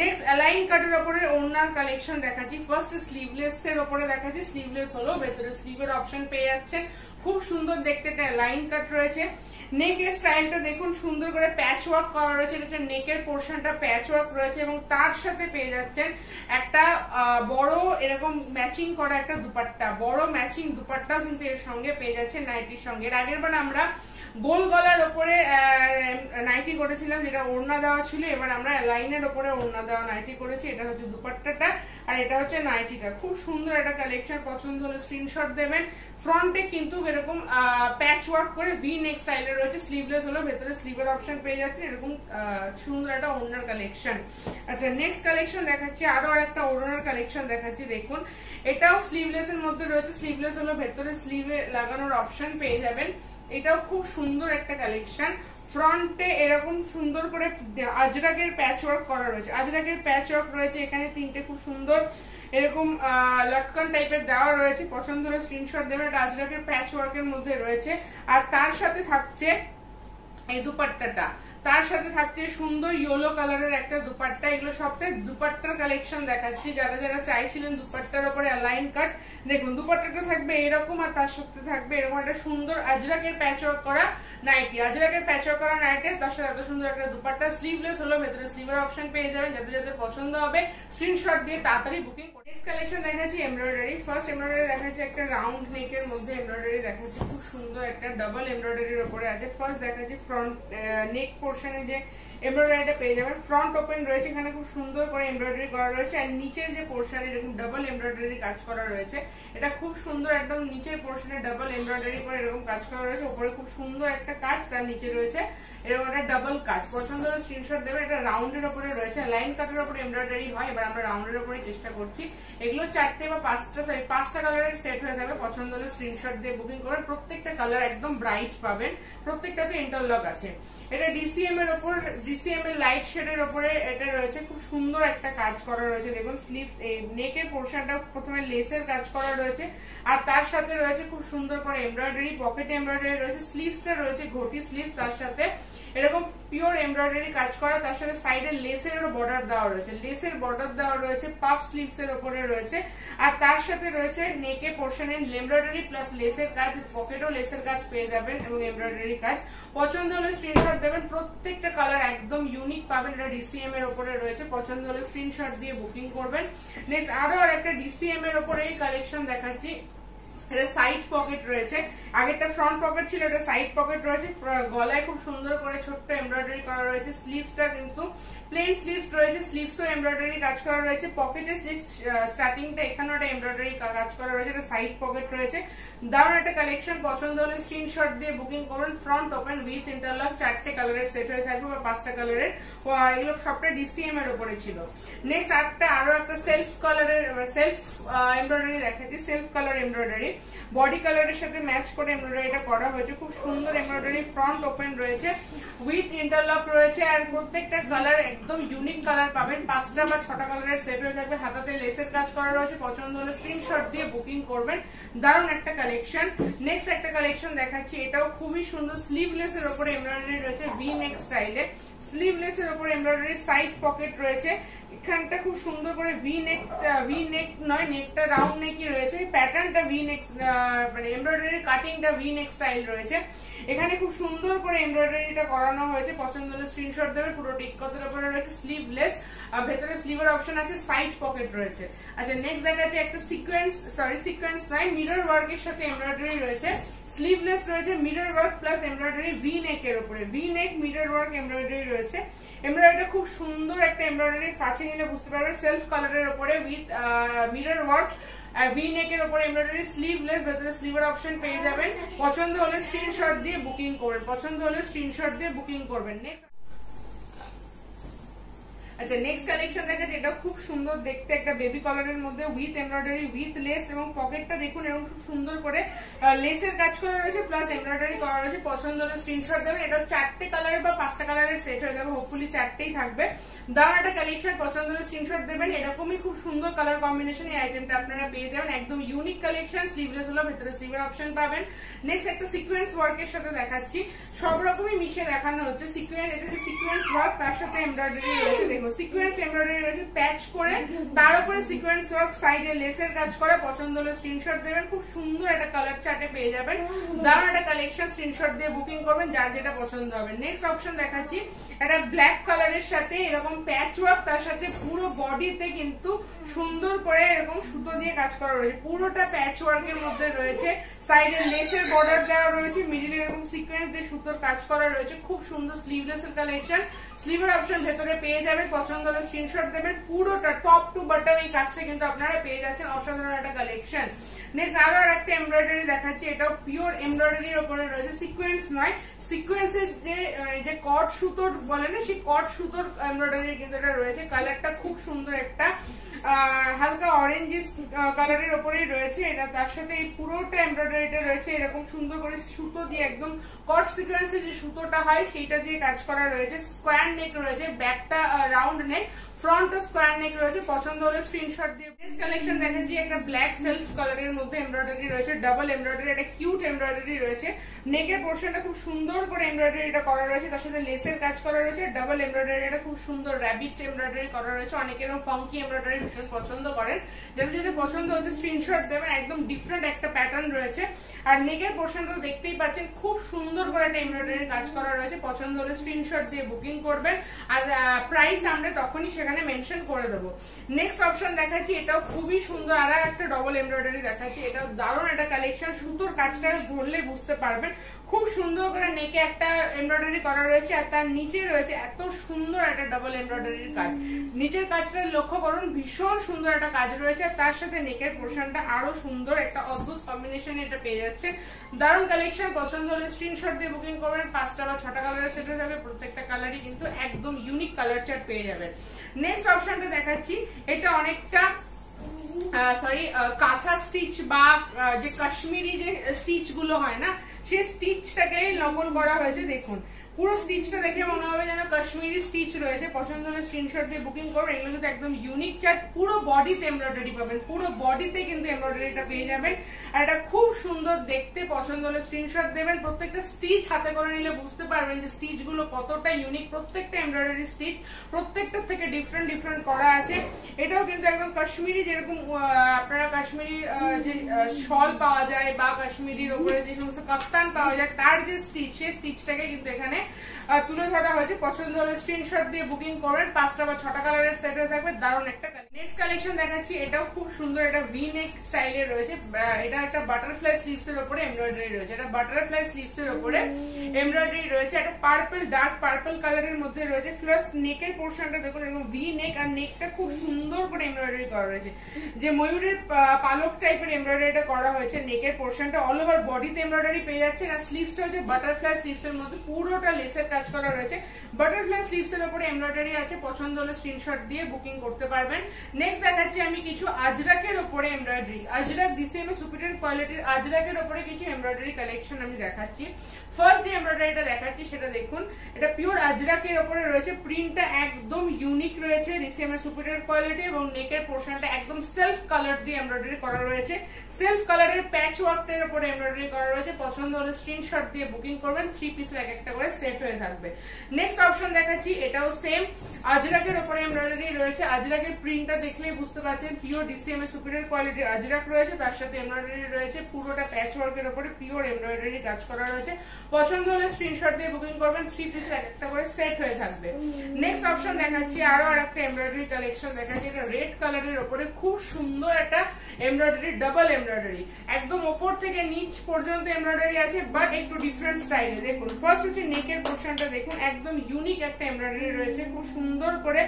নেক্সট অ্যালাইন কাটের উপরে ওড়নার কালেকশন দেখাচ্ছি। ফার্স্ট স্লিভলেস এর উপরে দেখাচ্ছি, স্লিভলেস হলো, ভেতরে স্লিভের অপশন পেয়ে যাচ্ছেন, খুব সুন্দর দেখতে একটা অ্যালাইন কাট রয়েছে। নেকের স্টাইলটা দেখুন, সুন্দর করে প্যাচ ওয়ার্ক করা রয়েছে, এটা নেকের পোর্শনটা প্যাচ ওয়ার্ক রয়েছে, এবং তার সাথে পেয়ে যাচ্ছেন একটা বড় এরকম ম্যাচিং করা একটা দুপাট্টা, বড় ম্যাচিং দুপাট্টাও কিন্তু এর সঙ্গে পেয়ে যাচ্ছে নাইটির সঙ্গে। এর আগের বার আমরা গোল গলার ওপরে নাইটি করেছিলাম, যেটা ওড়না দেওয়া ছিল, এবার আমরা লাইনের ওপরে ওড়না দেওয়া নাইটি করেছি। এটা হচ্ছে দুপাট্টাটা আর এটা হচ্ছে নাইটিটা, খুব সুন্দর একটা কালেকশন, পছন্দ হলে স্ক্রিনশট দেবেন। ফ্রন্টে কিন্তু এরকম প্যাচ ওয়ার্ক করে ভি নেক স্টাইলের রয়েছে, স্লিভলেস হলো, ভেতরে স্লিভের অপশন পেয়ে যাচ্ছে, এরকম সুন্দর একটা ওড়নার কালেকশন। আচ্ছা নেক্সট কালেকশন দেখাচ্ছি, আরো একটা ওড়নার কালেকশন দেখাচ্ছি। দেখুন এটাও স্লিভলেস এর মধ্যে রয়েছে, স্লিভলেস হলো, ভেতরে স্লিভে লাগানোর অপশন পেয়ে যাবেন। এটাও খুব সুন্দর একটা কালেকশন। ফ্রন্টে এরকম সুন্দর করে আজরাকের প্যাচ ওয়ার্ক করা রয়েছে, আজরাকের প্যাচ ওয়ার্ক রয়েছে, এখানে 3টে খুব সুন্দর এরকম লটকন টাইপের দেওয়া রয়েছে, পছন্দ হলে স্ক্রিনশট দেবেন। এটা আজরাকের প্যাচ ওয়ার্কের মধ্যে রয়েছে, আর তার সাথে থাকছে এই দুপাট্টাটা, তার সাথে থাকছে সুন্দর ইয়েলো কালারের একটা দুপাট্টা। এগুলো সবটাই দুপাট্টার কালেকশন দেখাচ্ছি, যারা যারা চাইছিলেন দুপাট্টার উপরে অ্যালাইন কাট। দেখুন দুপাট্টাটা থাকবে এরকম, আর তার সাথে থাকবে এরকম একটা সুন্দর আজরাকের প্যাচওয়ার্ক করা নাইটি, আজরাকের প্যাচওয়ার্ক করা নাইটি, তার সাথে এত সুন্দর একটা দুপাট্টা। স্লিভলেস হলো, ভেতরে স্লিভের অপশন পেয়ে যাবেন, যাদের যাদের পছন্দ হবে স্ক্রিনশট দিয়ে তাড়াতাড়ি বুকিং করে। নেক্সট কালেকশন দেখাচ্ছি এমব্রয়ডারি। ফার্স্ট এমব্রয়ডারি দেখাচ্ছি একটা রাউন্ড নেকের মধ্যে এমব্রয়ডারি দেখাচ্ছি, খুব সুন্দর একটা ডাবল এমব্রয়ডারির উপরে আছে। ফার্স্ট দেখাচ্ছি ফ্রন্ট নেক পোর্শনে যে এমব্রয়ডারিটা পেয়ে যাবেন, ফ্রন্ট ওপেন রয়েছে, এখানে খুব সুন্দর করে এমব্রয়ডারি করা রয়েছে, আর নিচের যে পোর্শনে এরকম ডাবল এমব্রয়ডারি কাজ করা রয়েছে, এটা খুব সুন্দর, একদম নিচের পোর্শনে ডাবল এমব্রয়ডারি করে এরকম কাজ করা রয়েছে, উপরে খুব সুন্দর একটা কাজ, তার নিচে রয়েছে এরকম একটা ডাবল কাজ। পছন্দ হলে স্ক্রিনশট দেবে। এটা রাউন্ডের উপরে রয়েছে, লাইন কাটের উপরে এমব্রয়ডারি হয়, এবার আমরা রাউন্ডের উপরে চেষ্টা করছি। এগুলো 4টে বা 5টা কালারের সেট হয়ে যাবে, পছন্দ হলে স্ক্রিনশট দিয়ে বুকিং করে। প্রত্যেকটা কালার একদম ব্রাইট পাবেন, প্রত্যেকটাতে ইন্টারলক আছে। এটা ডিসিএম এর উপর, ডিসিএম এর লাইট শেডের উপরে এটা রয়েছে, খুব সুন্দর একটা কাজ করা রয়েছে। দেখুন স্লিভস, এই নেকের পোর্শনটা প্রথমে লেসের কাজ করা রয়েছে, আর তার সাথে রয়েছে খুব সুন্দর করে এমব্রয়ডারি, পকেট এমব্রয়ডারি রয়েছে, স্লিভসটা রয়েছে ঘটি স্লিভস, তার সাথে এরকম পিওর এমব্রয়ডারি কাজ করা, তার সাথে সাইডে লেসের বর্ডার দেওয়া রয়েছে, লেসের বর্ডার দেওয়া রয়েছে, পাফ স্লিভস এর উপরে রয়েছে, আর তার সাথে রয়েছে নেকে পোর্শনে এমব্রয়ডারি প্লাস লেসের কাজ, পকেটও লেসের কাজ পেয়ে যাবেন এবং এমব্রয়ডারি কাজ। পছন্দ হলে স্ক্রিনশট দেবেন, প্রত্যেকটা কালার একদম ইউনিক পাবেন। এটা ডিসিএম এর উপরে রয়েছে, পছন্দ হলে স্ক্রিনশট দিয়ে বুকিং করবেন। নেক্সট আরো একটা ডিসিএম এর উপরে এই কালেকশন দেখাচ্ছি, এটা সাইড পকেট রয়েছে, আগেরটা ফ্রন্ট পকেট ছিল, এটা সাইড পকেট রয়েছে, গলায় খুব সুন্দর করে ছোট্ট এমব্রয়ডারি করা রয়েছে, স্লিভসটা কিন্তু প্লেন স্লিভস রয়েছে, স্লিভসও এমব্রয়ডারি কাজ করা রয়েছে, পকেটের যে স্টার্টিংটা এখানেও একটা এমব্রয়ডারি কাজ করা রয়েছে, এটা সাইড পকেট রয়েছে, দারুণ একটা কালেকশন। পছন্দ হলে স্ক্রিনশট দিয়ে বুকিং করুন। ফ্রন্ট ওপেন উইথ ইন্টারলক, 4টে কালারের সেট হয়ে থাকবে বা 5টা কালারের, এগুলো সবটা ডিসিএম এর উপরে ছিল। নেক্সট আরো একটা সেলফ কালারের সেলফ এমব্রয়ডারি দেখাচ্ছি, সেলফ কালার এমব্রয়ডারি। বডি কালারের সাথে ম্যাচ করে এমব্রয়ডারিটা করা হয়েছে। খুব সুন্দর এমব্রয়ডারি, ফ্রন্ট ওপেন রয়েছে, উইথ ইন্টারলক রয়েছে, আর প্রত্যেকটা কালার একদম ইউনিক কালার পাবেন। 5টা বা 6টা কালারের সেট হয়ে থাকবে। হাতাতে লেসের কাজ করা রয়েছে। পছন্দ হলে স্ক্রিনশট দিয়ে বুকিং করবেন। দারুণ একটা কালেকশন। নেক্সট একটা কালেকশন দেখাচ্ছি, এটাও খুবই সুন্দর। স্লিভলেস এর উপরে এমব্রয়ডারি রয়েছে ভি নেক স্টাইলে। স্লিভলেস এর উপরে এমব্রয়ডারি, সাইড পকেট রয়েছে। এখানটা খুব সুন্দর করে ভি নেক নয়, নেকটা রাউন্ড নেকই রয়েছে। প্যাটার্নটা ভি নেক, মানে এমব্রয়ডারি কাটিংটা ভি নেক স্টাইল রয়েছে। এখানে খুব সুন্দর করে এমব্রয়ডারিটা করানো হয়েছে। পছন্দ হলে স্ক্রিনশট দেবে। পুরো টিককতের উপরে রয়েছে স্লিভলেস, আর ভেতরে স্লিভের অপশন আছে, সাইড পকেট রয়েছে। আচ্ছা, নেক্সট দেখাচ্ছে একটা সিকোয়েন্স নয়, মিরর ওয়ার্কের সাথে এমব্রয়ডারি রয়েছে। স্লিভলেস রয়েছে, mirror work plus embroidery V নেকের উপরে। ভি নেক মিরর ওয়ার্ক এমব্রয়ডারি রয়েছে। এমব্রয়ডারিটা খুব সুন্দর একটা এমব্রয়ডারি, কাছে নিলে বুঝতে পারবেন। সেলফ কালারের উপরে উইথ মিরর ওয়ার্ক, ভি নেকের উপরে এমব্রয়ডারি, স্লিভলেস, ভেতরে স্লিভের অপশন পেয়ে যাবেন। পছন্দ হলে স্ক্রিনশট দিয়ে বুকিং করবেন। নেক্সট, আচ্ছা, নেক্সট কালেকশন দেখাচ্ছে, এটা খুব সুন্দর দেখতে, একটা বেবি কালারের মধ্যে উইথ এমব্রয়ডারি, উইথ লেস, এবং পকেটটা দেখুন এরকম খুব সুন্দর করে লেসের কাজ করা রয়েছে, প্লাস এমব্রয়ডারি করা রয়েছে। পছন্দ হলে স্ক্রিনশট দেবেন। এটা 4টে কালারের বা 5টা কালারের সেট হয়ে যাবে, হোপফুলি 4টেই থাকবে। দারুণ একটা কালেকশন। পছন্দ হলে স্ক্রিনশট দেবেন। এরকমই খুব সুন্দর কালার কম্বিনেশন এই আইটেমটা আপনারা পেয়ে যাবেন। একদম ইউনিক কালেকশন। স্লিভলেস হলো, ভেতরে স্লিভের অপশন পাবেন। নেক্সট একটা সিকোয়েন্স ওয়ার্কের সাথে দেখাচ্ছি। সব রকমই মিশিয়ে দেখানো হচ্ছে। এটা যে সিকোয়েন্স ওয়ার্ক, তার সাথে এমব্রয়ডারি রয়েছে। দেখুন সিকোয়েন্স এমব্রয়ডারি রয়েছে প্যাচ করে, তার উপরে সিকোয়েন্স ওয়ার্ক, সাইডে লেসের কাজ করা। পছন্দ হলে স্ক্রিনশট দেবেন। খুব সুন্দর একটা কালার চার্টে পেয়ে যাবেন। দারুণ একটা কালেকশন। স্ক্রিনশট দিয়ে বুকিং করবেন যার যেটা পছন্দ হবে। নেক্সট অপশন দেখাচ্ছি, একটা ব্ল্যাক কালারের সাথে এরকম প্যাচ ওয়ার্ক, তার সাথে পুরো বডিতে কিন্তু সুন্দর করে এরকম সুতো দিয়ে কাজ করা রয়েছে। পুরোটা প্যাচ ওয়ার্কের মধ্যে রয়েছে। সাইডে লেসের বর্ডার দেওয়া রয়েছে, মিডিলে এরকম সিকোয়েন্স দিয়ে সুতোর কাজ করা রয়েছে। খুব সুন্দর স্লিভলেস এর কালেকশন। স্লিভের অপশন ভেতরে পেয়ে যাবেন। পছন্দ হলে স্ক্রিনশট দেবেন। পুরোটা টপ টু বটম এই কাজটা কিন্তু আপনারা পেয়ে যাচ্ছেন। অসাধারণ একটা কালেকশন। নেক্সট আরো একটা এমব্রয়ডারি দেখাচ্ছি, এটাও পিওর এমব্রয়ডারির উপরে রয়েছে, সিকোয়েন্স নয়। সিকোয়েন্সের যে কট সুতোর বলে না, সেই কট সুতোর এমব্রয়ডারি কিন্তু এটা রয়েছে। কালারটা খুব সুন্দর, একটা হালকা অরেঞ্জিস কালারের উপরেই রয়েছে এটা। তার সাথে এই পুরোটা এমব্রয়ডারিটা রয়েছে এরকম সুন্দর করে সুতো দিয়ে, একদম কট সিকোয়েন্সে যে সুতোটা হয় সেইটা দিয়ে কাজ করা রয়েছে। স্কোয়ার নেক রয়েছে, ব্যাকটা রাউন্ড নেক, ফ্রন্ট স্কোয়ার নেক রয়েছে। পছন্দ হলে স্ক্রিনশট দিয়ে। নেক্সট কালেকশন দেখাচ্ছি, একটা ব্ল্যাক সেলফ কালারের মধ্যে এমব্রয়ডারি রয়েছে, ডাবল এমব্রয়ডারি, একটা কিউট এমব্রয়ডারি রয়েছে। নেকের পোর্শনটা খুব সুন্দর করে এমব্রয়ডারিটা করা রয়েছে, তার সাথে লেসের কাজ করা রয়েছে। ডাবল এমব্রয়ডারি, এটা খুব সুন্দর র্যাবিট এমব্রয়ডারি করা রয়েছে। অনেকের ফাঙ্কি এমব্রয়ডারি ভীষণ পছন্দ করেন, যাদের যদি পছন্দ হচ্ছে স্ক্রিনশট দেবেন। একদম ডিফারেন্ট একটা প্যাটার্ন রয়েছে। আর নেকের পোর্শনটা দেখতেই পাচ্ছেন, খুব সুন্দর করে একটা এমব্রয়ডারি কাজ করা রয়েছে। পছন্দ হলে স্ক্রিনশট দিয়ে বুকিং করবেন। আর প্রাইস আমরা তখনই সেখানে মেনশন করে দেবো। নেক্সট অপশন দেখাচ্ছি, এটাও খুবই সুন্দর। আর একটা ডবল এমব্রয়ডারি দেখাচ্ছি, এটাও দারুণ একটা কালেকশন। সুতোর কাজটা ধরলে বুঝতে পারবেন। খুব সুন্দর করে নেকে একটা এমব্রয়ডারি করা রয়েছে, আর তার নিচে রয়েছে এত সুন্দর একটা ডাবল এমব্রয়ডারির কাজ। নিচের কাজটা লক্ষ্য করুন, ভীষণ সুন্দর একটা কাজ রয়েছে। আর তার সাথে নেকের পোর্শনটা আরো সুন্দর, একটা অদ্ভুত কম্বিনেশন এটা পেয়ে যাচ্ছে। দারুণ কালেকশন। পছন্দ হলে স্ক্রিনশট দিয়ে বুকিং করবেন। 5টা বা 6টা কালারের সেট হবে, প্রত্যেকটা কালারই কিন্তু একদম ইউনিক কালার চার্ট পেয়ে যাবেন। নেক্সট অপশনটা দেখাচ্ছি, এটা অনেকটা কাঁথা স্টিচ বা যে কাশ্মীরি যে স্টিচ গুলো হয় না, সেই স্টিচটাকে নকল করা হয়েছে। দেখুন পুরো স্টিচটা দেখে মনে হবে যেন কাশ্মীরি স্টিচ রয়েছে। পছন্দ হলে স্ক্রিনশট দিয়ে বুকিং করবেন। এগুলো কিন্তু একদম ইউনিক চার্ট। পুরো বডিতে এমব্রয়ডারি পাবেন, পুরো বডিতে কিন্তু এমব্রয়ডারিটা পেয়ে যাবেন। আর এটা খুব সুন্দর দেখতে। পছন্দ হলে স্ক্রিনশট দেবেন। প্রত্যেকটা স্টিচ হাতে করে নিলে বুঝতে পারবেন যে স্টিচ গুলো কতটা ইউনিক। প্রত্যেকটা এমব্রয়ডারি স্টিচ প্রত্যেকটার থেকে ডিফারেন্ট ডিফারেন্ট করা আছে। এটাও কিন্তু একদম কাশ্মীরি, যেরকম আপনারা কাশ্মীরি যে শল পাওয়া যায় বা কাশ্মীরির উপরে যে সমস্ত কাফতান পাওয়া যায়, তার যে স্টিচ, সেই স্টিচটাকে কিন্তু এখানে তুলে ধরা হয়েছে। পছন্দ হলে স্ক্রিনশট দিয়ে বুকিং করবেন। 5টা বা 6টা কালারের সেট হয়ে থাকবে। দারুণ একটা নেক্সট কালেকশন দেখাচ্ছি, এটাও খুব সুন্দর। এটা ভি নেক স্টাইলের রয়েছে। এটা একটা বাটারফ্লাই স্লিভস এর উপরে এমব্রয়ডারি রয়েছে। এটা বাটারফ্লাই স্লিভস এর উপরে এমব্রয়ডারি রয়েছে। একটা পার্পল, ডার্ক পার্পল কালারের মধ্যে রয়েছে। প্লাস নেকের পোর্শনটা দেখুন এরকম ভি নেক, আর নেকটা খুব সুন্দর করে এমব্রয়ডারি করা রয়েছে। যে ময়ূরের পালক টাইপের এমব্রয়ডারিটা করা হয়েছে। নেকের পোর্শনটা অল ওভার বডিতে এমব্রয়ডারি পেয়ে যাচ্ছে। আর স্লিভসটা হচ্ছে বাটারফ্লাই স্লিভস এর মধ্যে, পুরোটা লেসের কাজ করা রয়েছে, বাটারফ্লাই স্লিভস এর উপরে এমব্রয়ডারি আছে, পছন্দ হলে স্ক্রিনশট দিয়ে বুকিং করতে পারবেন। নেক্সট দেখাচ্ছি আমি কিছু আজরাকের উপরে এমব্রয়ডারি, আজরাক DCM এর সুপিরিয়র কোয়ালিটির আজরাকের উপরে কিছু এমব্রয়ডারি কালেকশন আমি দেখাচ্ছি। ফার্স্ট যে এমব্রয়ডারিটা দেখাচ্ছি সেটা দেখুন, এটা পিওর আজরাকের উপরে রয়েছে, প্রিন্টটা একদম ইউনিক রয়েছে, DCM এর সুপিরিয়র কোয়ালিটি এবং নেকের পোর্শনটা একদম সেলফ কালার দিয়ে এমব্রয়ডারি করা রয়েছে, সেলফ কালারের প্যাচ ওয়ার্কের উপরে এমব্রয়ডারি করা রয়েছে, পছন্দ হলে স্ক্রিনশট দিয়ে বুকিং করবেন, 3 পিসের এক একটা করে সেট হয়ে থাকবে। নেক্সট অপশন দেখাচ্ছি, এটাও সেম আজরাকের উপরে এমব্রয়ডারি রয়েছে, আজরাকের প্রিন্টটা দেখলেই বুঝতে পারছেন পিওর DCM এর সুপিরিয়র কোয়ালিটির আজরাক রয়েছে, তার সাথে এমব্রয়ডারি রয়েছে, পুরোটা প্যাচ ওয়ার্কের উপরে পিওর এমব্রয়ডারি কাজ করা রয়েছে, পছন্দ হলে স্ক্রিনশট দিয়ে বুকিং করবেন, 3 পিসের এক একটা করে সেট হয়ে থাকবে। নেক্সট অপশন দেখাচ্ছি আরো আরেকটা এমব্রয়ডারি কালেকশন দেখাচ্ছি, এটা রেড কালারের উপরে খুব সুন্দর একটা এমব্রয়ডারি, ডাবল এমব্রয়ডারি, একদম ওপর থেকে নিচ পর্যন্ত এমব্রয়ডারি আছে, বাট একটু ডিফারেন্ট স্টাইলে। দেখুন ফার্স্ট হচ্ছে নেকের পোর্শনটা দেখুন, একদম ইউনিক একটা এমব্রয়ডারি রয়েছে, খুব সুন্দর করে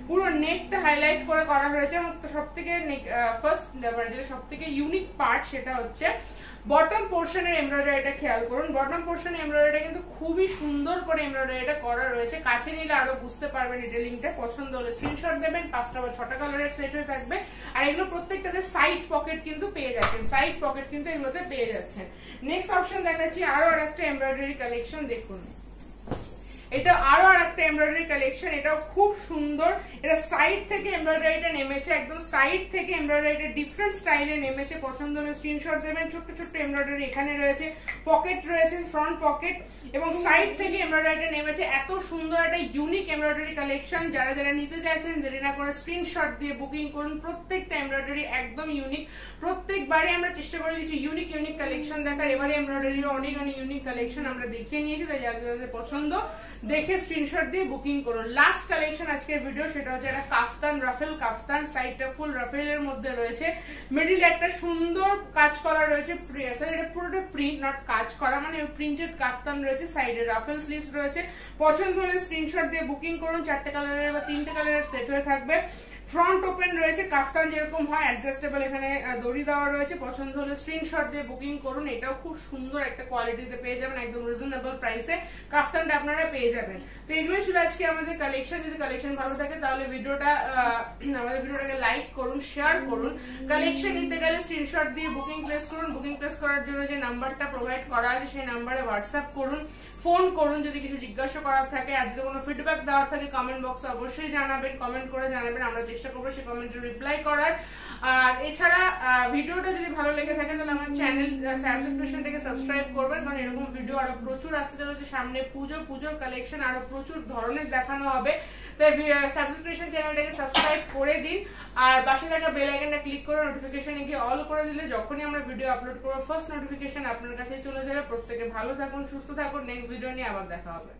পুরো নেকটা হাইলাইট করে করা হয়েছে, এবং সবথেকে ফার্স্ট যেটা সবথেকে ইউনিক পার্ট সেটা হচ্ছে বটম পোর্শনের এমব্রয়ডারিটা। খেয়াল করুন বটম পোর্শনের এমব্রয়ডারিটা কিন্তু খুবই সুন্দর করে এমব্রয়ডারিটা করা রয়েছে, কাছে নিলে আরো বুঝতে পারবেন ডিটেইলিংটা, পছন্দ হলে স্ক্রিনশট দেবেন, 5টা বা 6টা কালারের সেট হয়ে থাকবে। আর এগুলো প্রত্যেকটাতে সাইড পকেট কিন্তু পেয়ে যাচ্ছেন, সাইড পকেট কিন্তু এগুলোতে পেয়ে যাচ্ছেন। নেক্সট অপশন দেখাচ্ছি আরো আরেকটা এমব্রয়ডারি কালেকশন, দেখুন এটা আরো একটা এমব্রয়ডারি কালেকশন, এটাও খুব সুন্দর, এটা সাইড থেকে এমব্রয়ডারিটা নেমেছে, একদম সাইড থেকে এমব্রয়ডারিটা ডিফারেন্ট স্টাইলে নেমেছে, পছন্দ হলে স্ক্রিনশট দেবেন। ছোট্ট ছোট্ট এমব্রয়ডারি এখানে রয়েছে, পকেট রয়েছে, ফ্রন্ট পকেট, এবং সাইড থেকে এমব্রয়ডারিটা নেমেছে, এত সুন্দর একটা ইউনিক এমব্রয়ডারি কালেকশন। যারা যারা নিতে চাইছেন দেরি না করে স্ক্রিনশট দিয়ে বুকিং করুন, প্রত্যেকটা এমব্রয়ডারি একদম ইউনিক, প্রত্যেকবারে আমরা চেষ্টা করে কিছু ইউনিক ইউনিক কালেকশন দেখার, এবারে এমব্রয়ডারির অনেক অনেক ইউনিক কালেকশন আমরা দেখিয়ে নিয়েছি, তাই যাদের যাদের পছন্দ দেখে স্ক্রিনশট দিয়ে বুকিং করুন। লাস্ট কালেকশন আজকের ভিডিও সেটা হচ্ছে একটা কাফতান, রাফেল কাফতান, সাইডটা ফুল রাফেলের মধ্যে রয়েছে, মিডিলে একটা সুন্দর কাজ করা রয়েছে, এটা পুরোটা প্রিন্ট নট কাজ করা, মানে প্রিন্টেড কাফতান রয়েছে, সাইডে রাফেল স্লিভস রয়েছে, পছন্দ হলে স্ক্রিনশট দিয়ে বুকিং করুন, 4টে কালারের বা 3টে কালারের সেট হয়ে থাকবে। ফ্রন্ট ওপেন রয়েছে, কাফতান যেরকম হয় অ্যাডজাস্টেবল, এখানে দড়ি দেওয়া রয়েছে, পছন্দ হলে স্ক্রিনশট দিয়ে বুকিং করুন। এটাও খুব সুন্দর একটা কোয়ালিটিতে পেয়ে যাবেন, একদম রিজনেবল প্রাইসে কাফতানটা আপনারা পেয়ে যাবেন। তো এগুলোই ছিল আজকে আমাদের কালেকশন। যদি কালেকশন ভালো থাকে তাহলে আমাদের ভিডিওটাকে লাইক করুন, শেয়ার করুন। কালেকশন নিতে গেলে স্ক্রিনশট দিয়ে বুকিং প্লেস করুন, বুকিং প্লেস করার জন্য যে নাম্বারটা প্রোভাইড করা আছে সেই নাম্বারে হোয়াটসঅ্যাপ করুন, ফোন করুন যদি কিছু জিজ্ঞাসা করার থাকে। আর যদি কোনো ফিডব্যাক দেওয়ার থাকে কমেন্ট বক্সে অবশ্যই জানাবেন, কমেন্ট করে জানাবেন, আমরা চেষ্টা করবো সেই কমেন্টের রিপ্লাই করার। আর এছাড়া ভিডিওটা যদি ভালো লেগে থাকে তাহলে আমার চ্যানেল সাবস্ক্রিপশনটাকে সাবস্ক্রাইব করবেন, কারণ এরকম ভিডিও আরো প্রচুর আসতে চলেছে সামনে, পুজোর কালেকশন আরো প্রচুর ধরনের দেখানো হবে, তাই সাবস্ক্রিপশন চ্যানেলটাকে সাবস্ক্রাইব করে দিন। আর পাশে থাকা বেল আইকনটা ক্লিক করে নোটিফিকেশনে গিয়ে অল করে দিলে যখনই আমরা ভিডিও আপলোড করবো ফার্স্ট নোটিফিকেশন আপনার কাছে চলে যাবে। প্রত্যেকে ভালো থাকুন, সুস্থ থাকুন, নেক্সট ভিডিও নিয়ে আবার দেখা হবে।